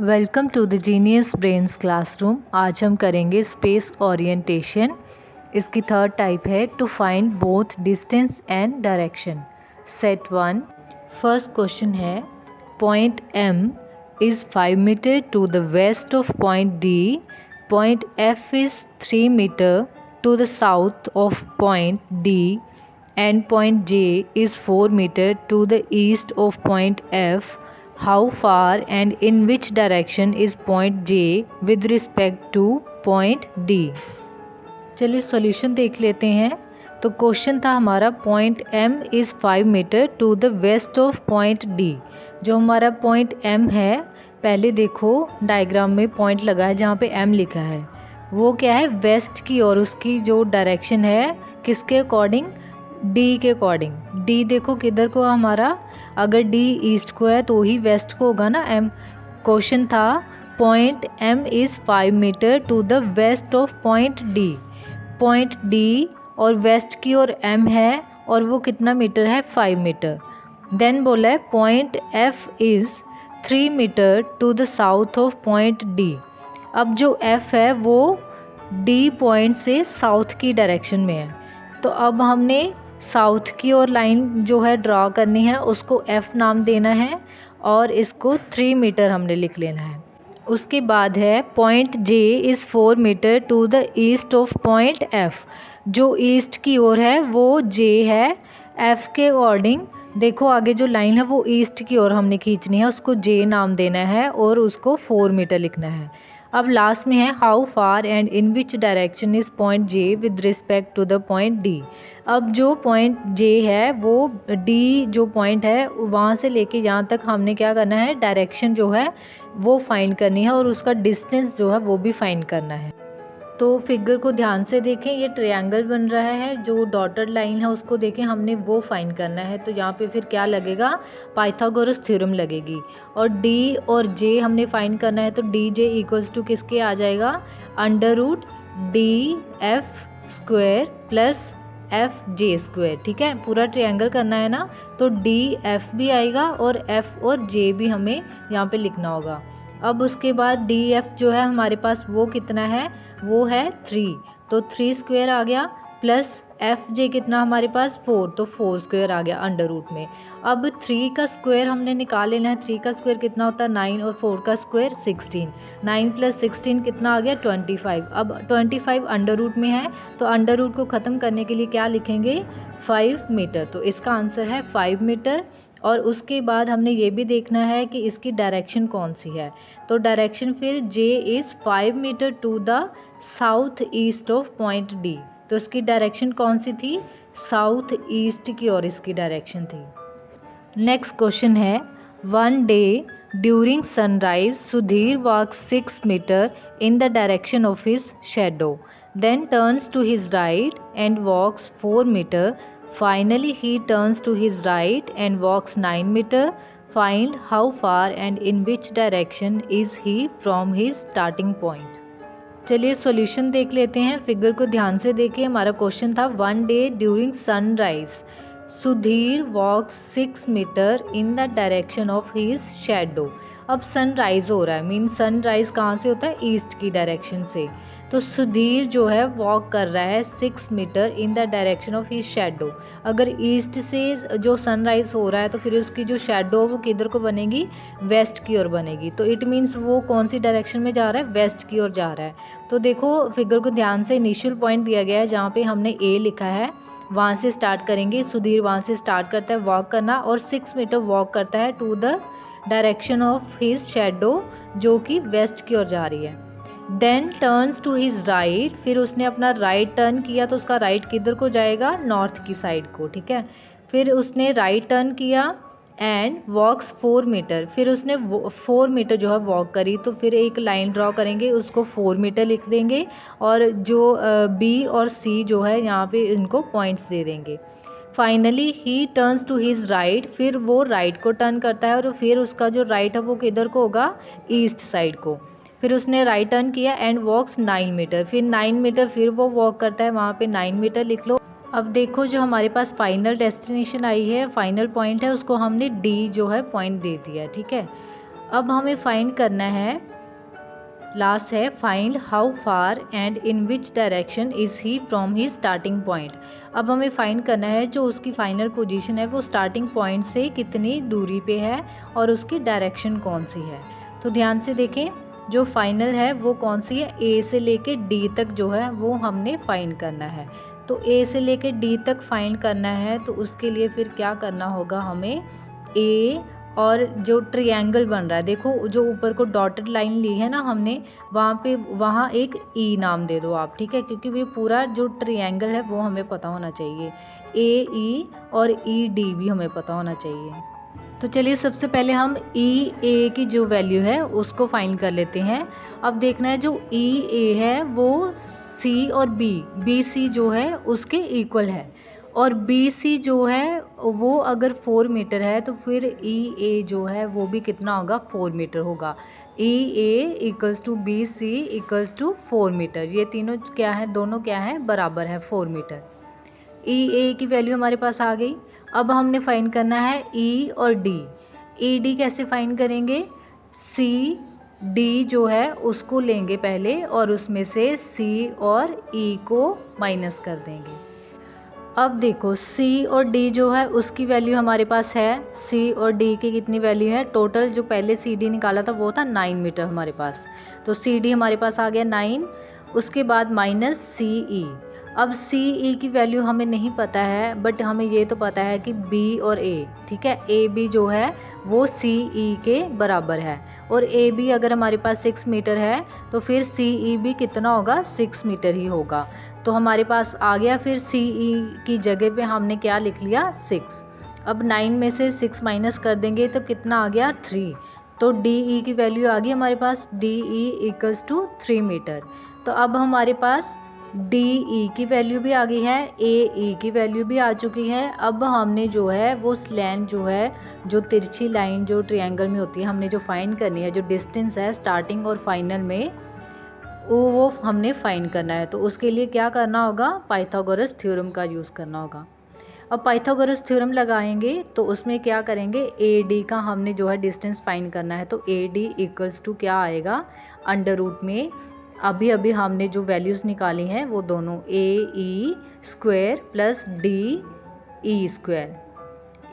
Welcome to the genius brains classroom. आज हम करेंगे स्पेस ओरिएंटेशन। इसकी थर्ड टाइप है to find both distance and direction. Set 1। First question है point M is 5 metre to the west of point D। Point F is 3 metre to the south of point D and point J is 4 meter to the east of point F. How far and in which direction is point J with respect to point D? चलिए solution देख लेते हैं। तो question था हमारा point M is 5 metre to the west of point D। जो हमारा point M है, पहले देखो डायग्राम में पॉइंट लगा है जहाँ पे M लिखा है, वो क्या है वेस्ट की, और उसकी जो डायरेक्शन है किसके अकॉर्डिंग, डी के अकॉर्डिंग। डी देखो किधर को हमारा, अगर डी ईस्ट को है तो ही वेस्ट को होगा ना एम। क्वेश्चन था point M is 5 metre to the west of point D. Point D और वेस्ट की और एम है, और वो कितना मीटर है, 5 मीटर। देन बोला है point F is 3 metre to the south of point D. अब जो एफ है वो डी पॉइंट से साउथ की डायरेक्शन में है, तो अब हमने साउथ की ओर लाइन जो है ड्रॉ करनी है, उसको F नाम देना है और इसको 3 मीटर हमने लिख लेना है। उसके बाद है point J is 4 metre to the east of point F। जो ईस्ट की ओर है वो J है, F के अकॉर्डिंग देखो आगे जो लाइन है वो ईस्ट की ओर हमने खींचनी है, उसको J नाम देना है और उसको 4 मीटर लिखना है। अब लास्ट में है how far and in which direction is point J with respect to the point D। अब जो पॉइंट J है वो D जो पॉइंट है वहाँ से लेके यहाँ तक हमने क्या करना है, डायरेक्शन जो है वो फाइंड करनी है और उसका डिस्टेंस जो है वो भी फाइंड करना है। तो फिगर को ध्यान से देखें, ये ट्रायंगल बन रहा है, जो डॉटेड लाइन है उसको देखें, हमने वो फाइंड करना है। तो यहाँ पे फिर क्या लगेगा, पाइथागोरस थ्योरम लगेगी। और D और J हमने फाइंड करना है, तो DJ इक्वल्स टू किसके आ जाएगा, under root DF square plus FJ square. ठीक है, पूरा ट्रायंगल करना है ना, तो DF भी आएगा और F और J भी हमें यहाँ पे लिखना होगा। अब उसके बाद DF जो है हमारे पास वो कितना है, वो है 3, तो 3 स्क्वायर आ गया, प्लस FJ कितना हमारे पास 4, तो 4 स्क्वायर आ गया अंडर रूट में। अब 3 का स्क्वायर हमने निकाल लेना है, 3 का स्क्वायर कितना होता है 9 और 4 का स्क्वायर 16, 9 प्लस 16 कितना आ गया 25। अब 25 अंडर रूट में है, तो अंडर रूट को ख़त्म करने के लिए क्या लिखेंगे, 5 मीटर। तो इसका आंसर है 5 मीटर। और उसके बाद हमने ये भी देखना है कि इसकी डायरेक्शन कौन सी है, तो डायरेक्शन फिर J is 5 metre to the south east of point D। तो इसकी डायरेक्शन कौन सी थी, साउथ ईस्ट की ओर इसकी डायरेक्शन थी। नेक्स्ट क्वेश्चन है one day during sunrise Sudhir walks 6 metre in the direction of his shadow, then turns to his right and walks 4 meter. Finally he turns to his right and walks 9 meter. Find how far and in which direction is he from his starting point. चलिए solution देख लेते हैं। Figure को ध्यान से देखिए, हमारा question था one day during sunrise Sudhir walks 6 metre in the direction of his shadow. अब सनराइज हो रहा है, मीन सनराइज कहाँ से होता है, ईस्ट की डायरेक्शन से। तो सुधीर जो है वॉक कर रहा है 6 metre in the direction of his shadow. अगर ईस्ट से जो सनराइज हो रहा है तो फिर उसकी जो शेडो वो किधर को बनेगी, वेस्ट की ओर बनेगी। तो इट मीन्स वो कौन सी डायरेक्शन में जा रहा है, वेस्ट की ओर जा रहा है। तो देखो फिगर को ध्यान से, इनिशियल पॉइंट दिया गया है जहाँ पे हमने A लिखा है, वहाँ से स्टार्ट करेंगे। सुधीर वहाँ से स्टार्ट करता है वॉक करना और 6 मीटर वॉक करता है to the direction of his shadow, जो कि वेस्ट की ओर जा रही है। Then turns to his right, फिर उसने अपना राइट टर्न किया, तो उसका राइट किधर को जाएगा, नॉर्थ की साइड को। ठीक है, फिर उसने राइट टर्न किया एंड वॉक्स 4 मीटर, फिर उसने 4 मीटर जो है वॉक करी, तो फिर एक लाइन ड्रॉ करेंगे, उसको 4 मीटर लिख देंगे और जो B और C जो है यहाँ पे इनको पॉइंट्स दे देंगे। Finally he turns to his right, फिर वो राइट को टर्न करता है और फिर उसका जो राइट है वो किधर को होगा, ईस्ट साइड को। फिर उसने राइट टर्न किया एंड वॉक्स 9 मीटर, फिर 9 मीटर फिर वो वॉक करता है, वहाँ पे 9 मीटर लिख लो। अब देखो जो हमारे पास फाइनल डेस्टिनेशन आई है, फाइनल पॉइंट है, उसको हमने D जो है पॉइंट दे दिया है। ठीक है, अब हमें फाइंड करना है, लास्ट है find how far and in which direction is he from he starting point. अब हमें फाइंड करना है जो उसकी फाइनल पोजीशन है वो स्टार्टिंग पॉइंट से कितनी दूरी पे है और उसकी डायरेक्शन कौन सी है। तो ध्यान से देखें, जो फाइनल है वो कौन सी है, ए से लेके डी तक जो है वो हमने फाइंड करना है। तो ए से लेके डी तक फाइंड करना है तो उसके लिए फिर क्या करना होगा, हमें ए और जो ट्रायंगल बन रहा है, देखो जो ऊपर को डॉटेड लाइन ली है ना हमने, वहाँ एक ई नाम दे दो आप, ठीक है, क्योंकि ये पूरा जो ट्रायंगल है वो हमें पता होना चाहिए। ए ई और ई डी भी हमें पता होना चाहिए। तो चलिए सबसे पहले हम ई ए की जो वैल्यू है उसको फाइंड कर लेते हैं। अब देखना है जो ई ए है वो सी और बी सी जो है उसके इक्वल है, और बी सी जो है वो अगर 4 मीटर है तो फिर ई ए जो है वो भी कितना होगा, 4 मीटर होगा। E A equals to B C equals to 4 metre, ये तीनों क्या है, दोनों क्या है, बराबर है 4 मीटर। ई ए की वैल्यू हमारे पास आ गई। अब हमने फाइंड करना है ई और डी। ई डी कैसे फाइंड करेंगे, सी डी जो है उसको लेंगे पहले और उसमें से सी और ई को माइनस कर देंगे। अब देखो सी और डी जो है उसकी वैल्यू हमारे पास है, सी और डी की कितनी वैल्यू है, टोटल जो पहले सी डी निकाला था वो था 9 मीटर हमारे पास, तो सी डी हमारे पास आ गया 9। उसके बाद माइनस सी ई। अब सी ई की वैल्यू हमें नहीं पता है, बट हमें ये तो पता है कि बी और ए, ठीक है, ए बी जो है वो सी ई के बराबर है, और ए बी अगर हमारे पास 6 मीटर है तो फिर सी ई भी कितना होगा, 6 मीटर ही होगा। तो हमारे पास आ गया फिर सी ई की जगह पे हमने क्या लिख लिया, 6। अब 9 में से 6 माइनस कर देंगे तो कितना आ गया, 3। तो डी ई की वैल्यू आ गई हमारे पास, D E equals to 3 metre. तो अब हमारे पास डी ई की वैल्यू भी आ गई है, ए ई की वैल्यू भी आ चुकी है। अब हमने जो है वो स्लैंड जो है, जो तिरछी लाइन जो ट्रायंगल में होती है, हमने जो फाइंड करनी है, जो डिस्टेंस है स्टार्टिंग और फाइनल में, वो हमने फाइंड करना है। तो उसके लिए क्या करना होगा, पाइथागोरस थ्योरम का यूज़ करना होगा। अब पाइथागोरस थ्योरम लगाएंगे तो उसमें क्या करेंगे, ए डी का हमने जो है डिस्टेंस फाइंड करना है, तो ए डी इक्वल्स टू क्या आएगा, अंडर रूट में अभी अभी हमने जो वैल्यूज़ निकाली हैं वो दोनों, A E square plus D E square,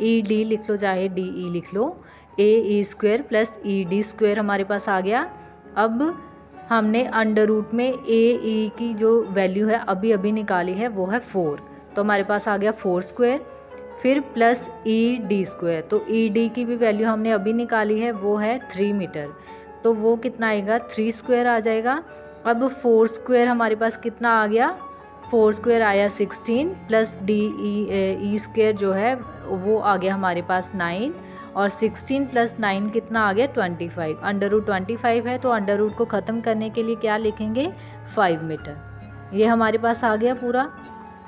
E D लिख लो चाहे डी ई लिख लो, A E square plus E D square हमारे पास आ गया। अब हमने अंडर रूट में ए ई की जो वैल्यू है अभी अभी निकाली है वो है 4, तो हमारे पास आ गया 4 स्क्वायर, फिर प्लस ई डी स्क्वायर, तो ई डी की भी वैल्यू हमने अभी निकाली है वो है 3 मीटर, तो वो कितना आएगा, 3 स्क्वायर आ जाएगा। अब 4 स्क्वायर हमारे पास कितना आ गया, 4 स्क्वायर आया 16 प्लस डी ई स्क्वायर जो है वो आ गया हमारे पास 9, और 16 प्लस 9 कितना आ गया, 25। अंडर रूट 25 है तो अंडर रूट को ख़त्म करने के लिए क्या लिखेंगे, 5 मीटर। ये हमारे पास आ गया पूरा।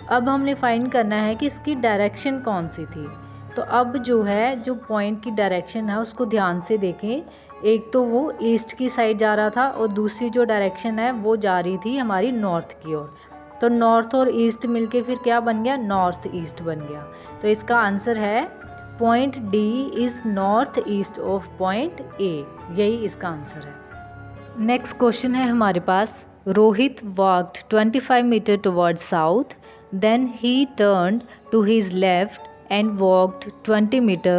अब हमने फाइंड करना है कि इसकी डायरेक्शन कौन सी थी। तो अब जो है, जो पॉइंट की डायरेक्शन है उसको ध्यान से देखें, एक तो वो ईस्ट की साइड जा रहा था और दूसरी जो डायरेक्शन है वो जा रही थी हमारी नॉर्थ की ओर। तो नॉर्थ और ईस्ट मिलके फिर क्या बन गया, नॉर्थ ईस्ट बन गया। तो इसका आंसर है point D is north east of point A, यही इसका आंसर है। नेक्स्ट क्वेश्चन है हमारे पास, Rohit walked 25 metre toward south, then he turned to his left and walked 20 meter.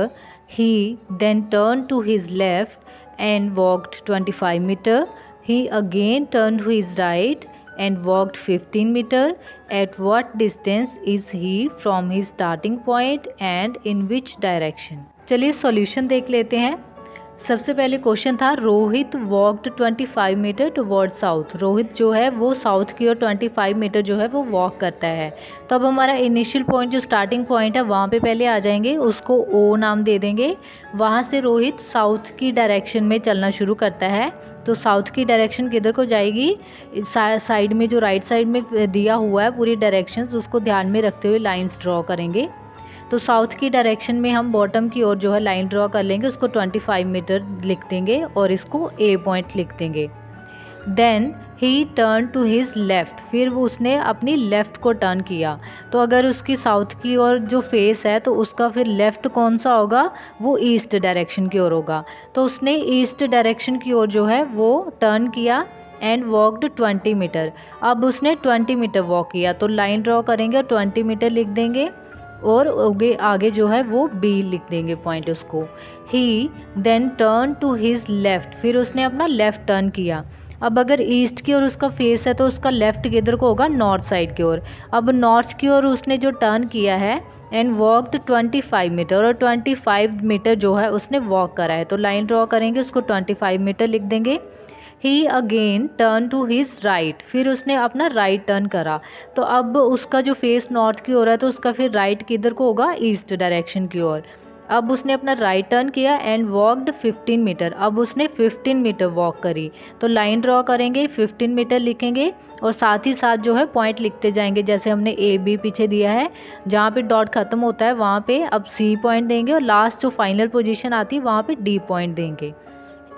He then turned to his left and walked 25 meter. He again turned to his right and walked 15 meter. At what distance is he from his starting point and in which direction? चलिए solution देख लेते हैं। सबसे पहले question था, Rohit walked 25 metre toward south. Rohit जो है वो साउथ की ओर 25 मीटर जो है वो वॉक करता है। तो अब हमारा इनिशियल पॉइंट जो स्टार्टिंग पॉइंट है वहाँ पे पहले आ जाएंगे, उसको ओ नाम दे देंगे। वहाँ से रोहित साउथ की डायरेक्शन में चलना शुरू करता है। तो साउथ की डायरेक्शन किधर को जाएगी, साइड में जो राइट साइड में दिया हुआ है पूरी डायरेक्शंस, उसको ध्यान में रखते हुए लाइंस ड्रॉ करेंगे। तो साउथ की डायरेक्शन में हम बॉटम की ओर जो है लाइन ड्रॉ कर लेंगे, उसको 25 मीटर लिख देंगे और इसको ए पॉइंट लिख देंगे। Then he turn to his left, फिर वो उसने अपनी लेफ़्ट को टर्न किया। तो अगर उसकी साउथ की ओर जो फेस है तो उसका फिर लेफ़्ट कौन सा होगा, वो ईस्ट डायरेक्शन की ओर होगा। तो उसने ईस्ट डायरेक्शन की ओर जो है वो टर्न किया एंड वॉकड 20 मीटर। अब उसने 20 मीटर वॉक किया, तो लाइन ड्रॉ करेंगे और 20 मीटर लिख देंगे और आगे जो है वो बी लिख देंगे पॉइंट उसको। He then turn to his left, फिर उसने अपना लेफ़्ट टर्न किया। अब अगर ईस्ट की ओर उसका फेस है तो उसका लेफ़्ट किधर को होगा, नॉर्थ साइड की ओर। अब नॉर्थ की ओर उसने जो टर्न किया है एंड वॉकड 25 मीटर, और 25 मीटर जो है उसने वॉक करा है, तो लाइन ड्रॉ करेंगे, उसको 25 मीटर लिख देंगे। He again turn to his right, फिर उसने अपना राइट टर्न करा। तो अब उसका जो फेस नॉर्थ की ओर है तो उसका फिर राइट किधर को होगा, ईस्ट डायरेक्शन की ओर। अब उसने अपना राइट टर्न किया एंड वॉकड 15 मीटर, अब उसने 15 मीटर वॉक करी। तो लाइन ड्रॉ करेंगे, 15 मीटर लिखेंगे और साथ ही साथ जो है पॉइंट लिखते जाएंगे, जैसे हमने ए बी पीछे दिया है। जहाँ पे डॉट खत्म होता है वहाँ पे अब सी पॉइंट देंगे और लास्ट जो फाइनल पोजीशन आती है वहाँ पे डी पॉइंट देंगे।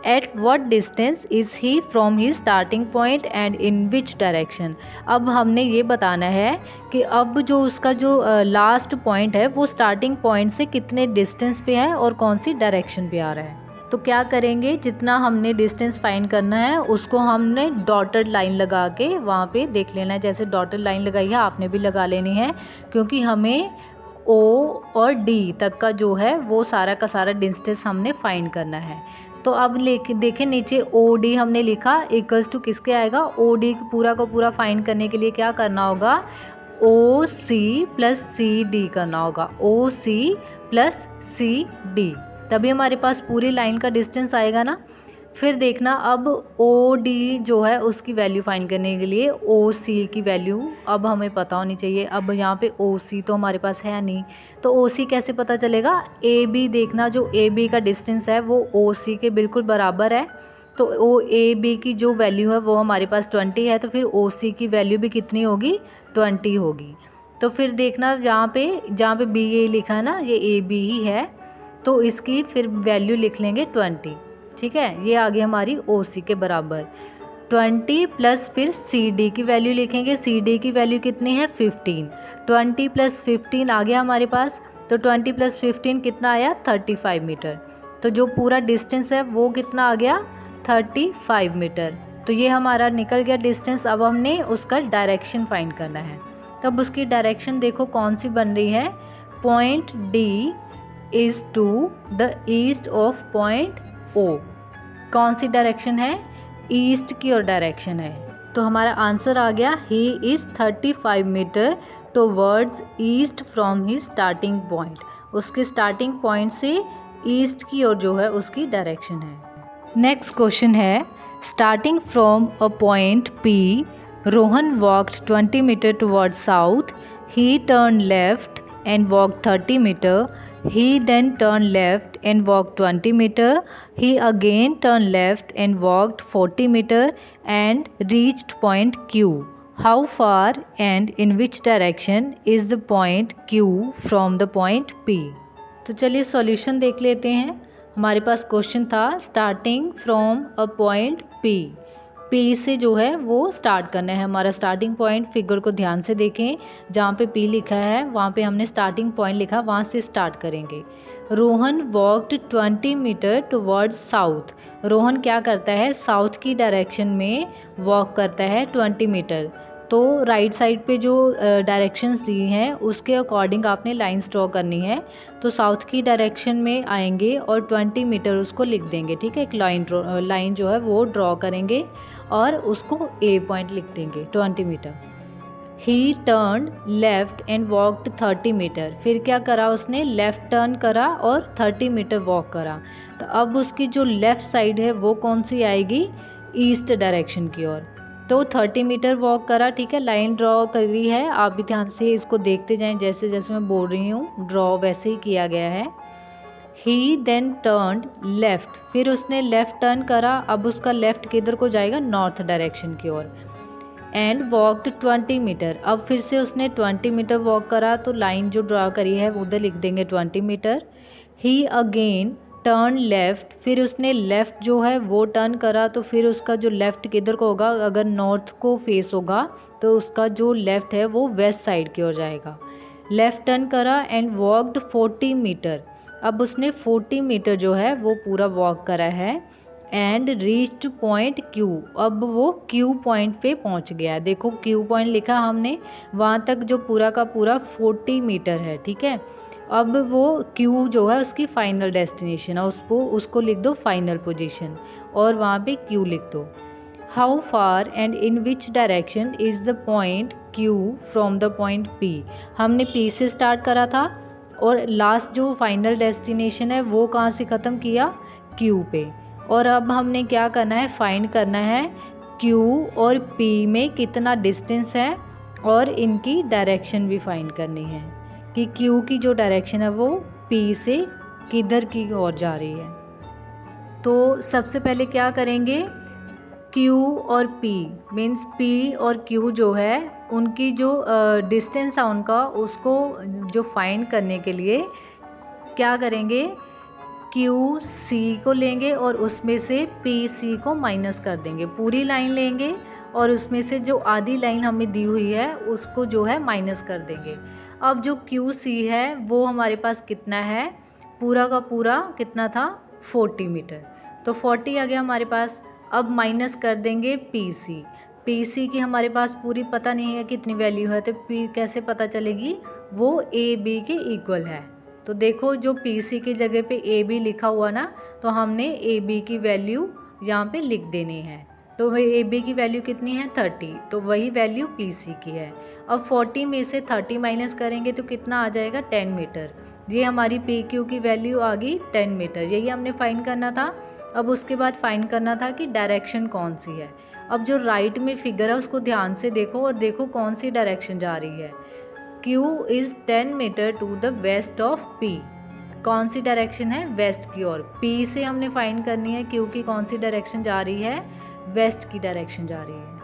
At what distance is he from his starting point and in which direction? अब हमने ये बताना है कि अब जो उसका जो लास्ट पॉइंट है वो स्टार्टिंग पॉइंट से कितने डिस्टेंस पे है और कौन सी डायरेक्शन पे आ रहा है। तो क्या करेंगे, जितना हमने डिस्टेंस फाइंड करना है उसको हमने डॉटेड लाइन लगा के वहाँ पे देख लेना है। जैसे डॉटेड लाइन लगाई है आपने भी लगा लेनी है, क्योंकि हमें ओ और डी तक का जो है वो सारा का सारा डिस्टेंस हमने फाइंड करना है। तो अब देखें नीचे ओ डी हमने लिखा, इक्वल्स टू किसके आएगा, ओ डी पूरा का पूरा फाइंड करने के लिए क्या करना होगा, ओ सी प्लस सी डी करना होगा, ओ सी प्लस सी डी, तभी हमारे पास पूरी लाइन का डिस्टेंस आएगा ना। फिर देखना अब ओ डी जो है उसकी वैल्यू फाइंड करने के लिए ओ सी की वैल्यू अब हमें पता होनी चाहिए। अब यहाँ पे ओ सी तो हमारे पास है नहीं, तो ओ सी कैसे पता चलेगा, ए बी देखना, जो ए बी का डिस्टेंस है वो ओ सी के बिल्कुल बराबर है। तो ओ ए बी की जो वैल्यू है वो हमारे पास 20 है, तो फिर ओ सी की वैल्यू भी कितनी होगी, 20 होगी। तो फिर देखना जहाँ पे बी ए लिखा है ना, ये ए बी ही है, तो इसकी फिर वैल्यू लिख लेंगे 20। ठीक है, ये आ गई हमारी ओ सी के बराबर 20 प्लस फिर सी डी की वैल्यू लिखेंगे। सी डी की वैल्यू कितनी है, 15। 20 प्लस 15 आ गया हमारे पास, तो 20 प्लस 15 कितना आया, 35 मीटर। तो जो पूरा डिस्टेंस है वो कितना आ गया, 35 मीटर। तो ये हमारा निकल गया डिस्टेंस। अब हमने उसका डायरेक्शन फाइंड करना है। तब उसकी डायरेक्शन देखो कौन सी बन रही है, point D is to the east of point O. कौन सी डायरेक्शन है, ईस्ट की ओर डायरेक्शन है। तो हमारा आंसर आ गया, he is 35 metre towards east from he starting point. उसके स्टार्टिंग पॉइंट से ईस्ट की ओर जो है उसकी डायरेक्शन है। नेक्स्ट क्वेश्चन है, starting from a point P Rohan walked 20 metre towards south, he turn left and walk 30 metre, he then turned left and walked 20 meter, he again turned left and walked 40 meter and reached point Q. How far and in which direction is the point Q from the point P? तो चलिए solution देख लेते हैं। हमारे पास question था starting from a point P, P से जो है वो स्टार्ट करना है। हमारा स्टार्टिंग पॉइंट, फिगर को ध्यान से देखें, जहाँ पे पी लिखा है वहाँ पे हमने स्टार्टिंग पॉइंट लिखा, वहाँ से स्टार्ट करेंगे। Rohan walked 20 metre towards south, Rohan क्या करता है, साउथ की डायरेक्शन में वॉक करता है 20 मीटर। तो राइट साइड पे जो डायरेक्शंस दी हैं उसके अकॉर्डिंग आपने लाइंस ड्रॉ करनी है। तो साउथ की डायरेक्शन में आएंगे और 20 मीटर उसको लिख देंगे। ठीक है, एक लाइन जो है वो ड्रॉ करेंगे और उसको ए पॉइंट लिख देंगे 20 metre. He turn left and walked 30 metre, फिर क्या करा उसने, लेफ्ट टर्न करा और 30 मीटर वॉक करा। तो अब उसकी जो लेफ्ट साइड है वो कौन सी आएगी, ईस्ट डायरेक्शन की ओर। तो 30 मीटर वॉक करा। ठीक है, लाइन ड्रॉ करी है, आप भी ध्यान से इसको देखते जाएं, जैसे जैसे मैं बोल रही हूँ ड्रॉ वैसे ही किया गया है। ही देन टर्न्ड लेफ्ट, फिर उसने लेफ्ट टर्न करा, अब उसका लेफ्ट किधर को जाएगा, नॉर्थ डायरेक्शन की ओर। एंड वॉकड 20 मीटर, अब फिर से उसने 20 मीटर वॉक करा, तो लाइन जो ड्रॉ करी है उधर लिख देंगे 20 मीटर। ही अगेन टर्न लेफ़्ट, फिर उसने लेफ़्ट जो है वो टर्न करा, तो फिर उसका जो लेफ़्ट किधर को होगा, अगर नॉर्थ को फेस होगा तो उसका जो लेफ़्ट है वो वेस्ट साइड की ओर जाएगा। लेफ़्ट टर्न करा एंड वॉकड 40 मीटर, अब उसने 40 मीटर जो है वो पूरा वॉक करा है। एंड रीच्ड पॉइंट क्यू, अब वो क्यू पॉइंट पे पहुंच गया। देखो क्यू पॉइंट लिखा हमने, वहाँ तक जो पूरा का पूरा 40 मीटर है, ठीक है। अब वो क्यू जो है उसकी फाइनल डेस्टिनेशन है, उसको लिख दो फाइनल पोजीशन और वहाँ पे क्यू लिख दो। How far and in which direction is the point Q from the point P, हमने पी से स्टार्ट करा था और लास्ट जो फाइनल डेस्टिनेशन है वो कहाँ से ख़त्म किया, क्यू पे। और अब हमने क्या करना है, फाइंड करना है क्यू और पी में कितना डिस्टेंस है और इनकी डायरेक्शन भी फाइंड करनी है कि क्यू की जो डायरेक्शन है वो पी से किधर की ओर जा रही है। तो सबसे पहले क्या करेंगे, Q और P मीन्स P और Q जो है उनकी जो डिस्टेंस है उनका, उसको जो फाइंड करने के लिए क्या करेंगे, QC को लेंगे और उसमें से PC को माइनस कर देंगे। पूरी लाइन लेंगे और उसमें से जो आधी लाइन हमें दी हुई है उसको जो है माइनस कर देंगे। अब जो QC है वो हमारे पास कितना है, पूरा का पूरा कितना था, 40 मीटर, तो 40 आ गया हमारे पास। अब माइनस कर देंगे PC की हमारे पास पूरी पता नहीं है कितनी वैल्यू है, तो P कैसे पता चलेगी, वो AB के इक्वल है। तो देखो जो PC की जगह पे AB लिखा हुआ ना, तो हमने AB की वैल्यू यहाँ पे लिख देनी है। तो वही AB की वैल्यू कितनी है, 30, तो वही वैल्यू PC की है। अब 40 में से 30 माइनस करेंगे तो कितना आ जाएगा, 10 मीटर। ये हमारी PQ की वैल्यू आ गई 10 मीटर, यही हमने फाइंड करना था। अब उसके बाद फाइंड करना था कि डायरेक्शन कौन सी है। अब जो राइट में फिगर है उसको ध्यान से देखो और देखो कौन सी डायरेक्शन जा रही है। Q is 10 metre to the west of P, कौन सी डायरेक्शन है, वेस्ट की ओर। P से हमने फाइंड करनी है Q की कौन सी डायरेक्शन जा रही है, वेस्ट की डायरेक्शन जा रही है।